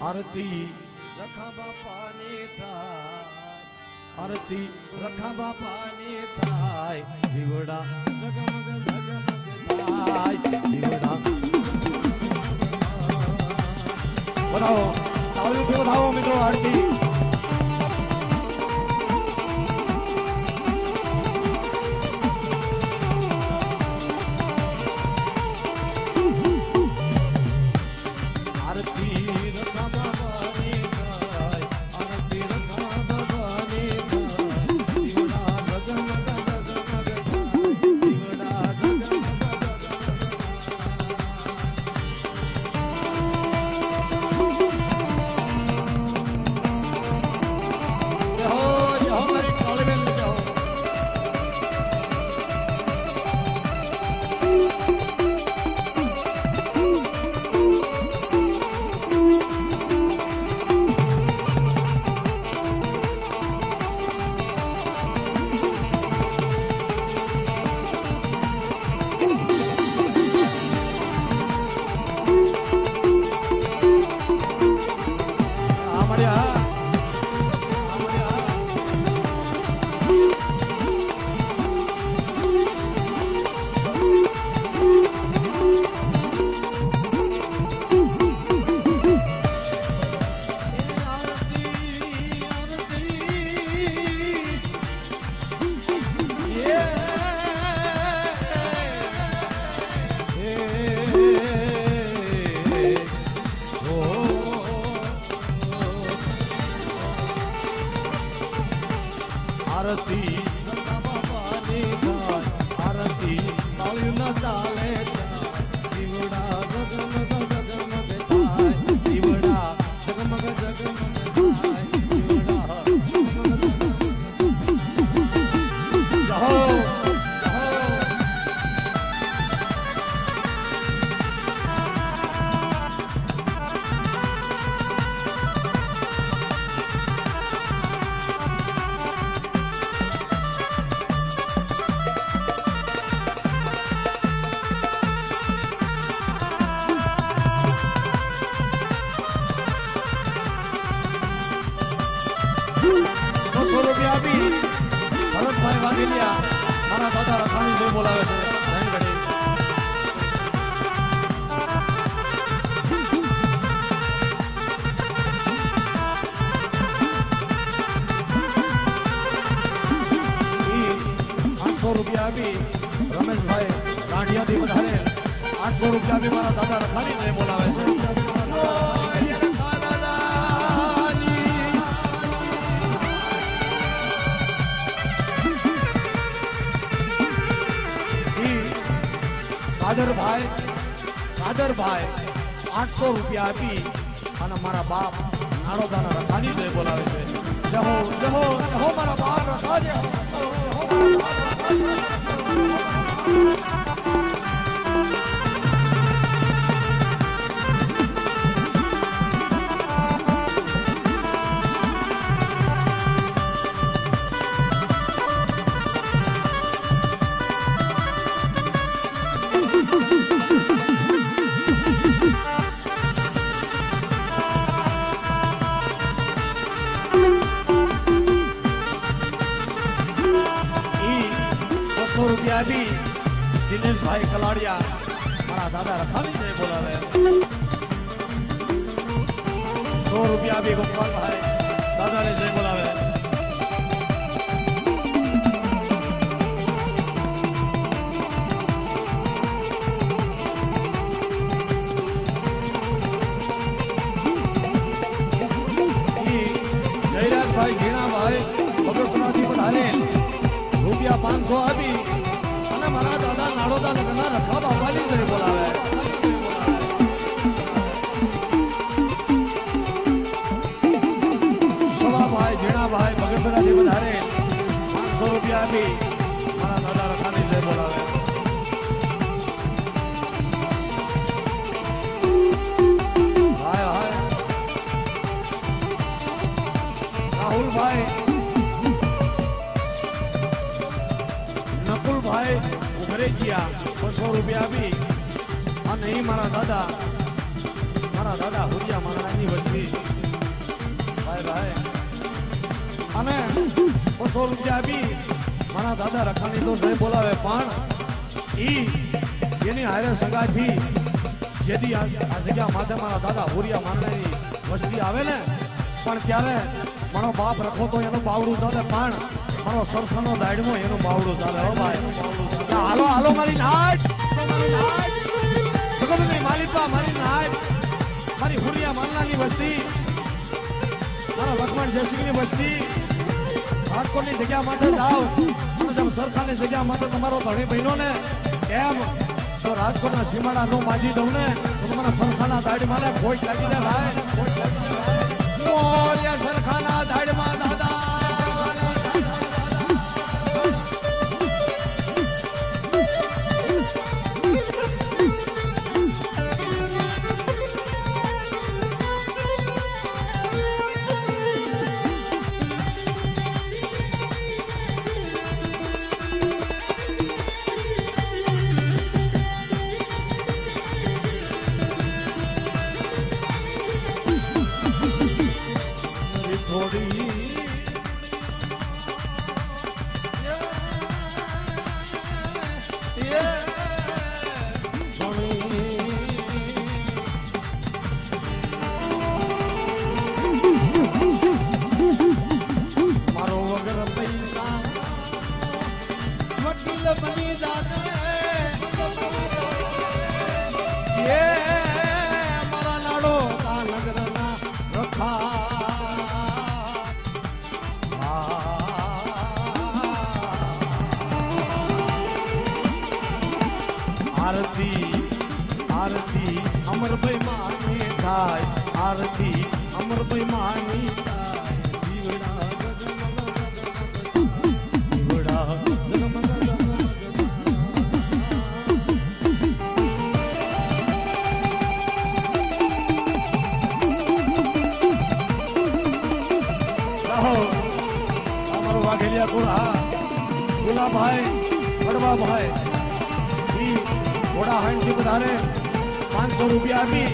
आरती रखा बापानी थाय, आरती रखा बापानी थाय, जीवड़ा जगमग जगमग थाय, जीवड़ा बताओ तालियों पे बताओ मित्रों आरती आरती बापानी थाय, आरती तालियों ताले जीवड़ा जगमग जगमग थाय, जीवड़ा जगमग जगमग थाय, जीवड़ा जगमग ભરતભાઈ વાઘેલિયા મારા દાદા રખાણી જે બોલાવે છે ધનગઢી ₹800 આપી રમેશભાઈ રાંઢિયાથી વધારે ₹800 આપી મારા દાદા રખાણી જે બોલાવે છે કાદરભાઈ ₹800 આપી અને મારા બાપ નાડોદાના રખાની જે બોલાવે છે જહો જહો જહો મારા બાપ રખાજે ₹200 આપી દિનેશભાઈ કલાડિયા મારા દાદા રખાવી જય બોલાવે ₹100 આપી ગોપાલભાઈ દાદાને જય બોલાવે જયરાજભાઈ ઝીણાભાઈ બગસરાથી પધારેલ ₹500 આપી અને મારા દાદા નાડોદા નગરના રખા બાપાની જય બોલાવે સવાભાઈ ઝીણાભાઈ બગસરાથી પધારે ₹500 આપી મારા દાદા રખાની જય બોલાવે હાય હાય રાહુલભાઈ નકુલભાઈ ઉઘરેજિયા ₹200 આપી અને મારા દાદા મારા દાદા હુરિયા માણસની વસ્તી ભાઈ ભાઈ અને 200 રૂપિયા આપી મારા દાદા રખાની તો નહીં બોલાવે પણ એની હારે સંગાથી જેથી આ જગ્યા માથે મારા દાદા હુરિયા માણસની વસ્તી આવે ને પણ ત્યારે મારો બાપ રખો તો એનું બાવડું ચાલે પણ મારો સરખાનો દાડમો એનું બાવડું ચાલે હો ભાઈ હાલો હાલો મારી નાચ જગતની માલિકા મારી નાચ મારી હુરિયા માનનાની વસ્તી મારા લક્ષ્મણ જયસિંહની વસ્તી રાજકોટની જગ્યા માટે જાઓ જેમ સરખાની જગ્યા માટે તમારો ધણી બહેનો ને એમ તો રાજકોટના સીમાડા નો માજી દઉં ને તો તમારા સરખાના દાડમાં ને ખોટ લાગી જાય ભાઈ ખોટ લાગી જાય મોર્યા સરખાના દાડમાં દાદા બની જાતે મારા નાડો કા નગરના રખા આરતી આરતી અમરભાઈ માની થાય આરતી અમરભાઈ માની થાય દીવડા વાઘેલિયા કુડા ગુલાભાઈ વડવાભાઈ ઘોડા હાંડથી વધારે 500 રૂપિયા આપી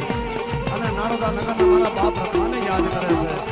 અને નાડોદા નગરના મારા બાપ રખવાને યાદ કરે છે.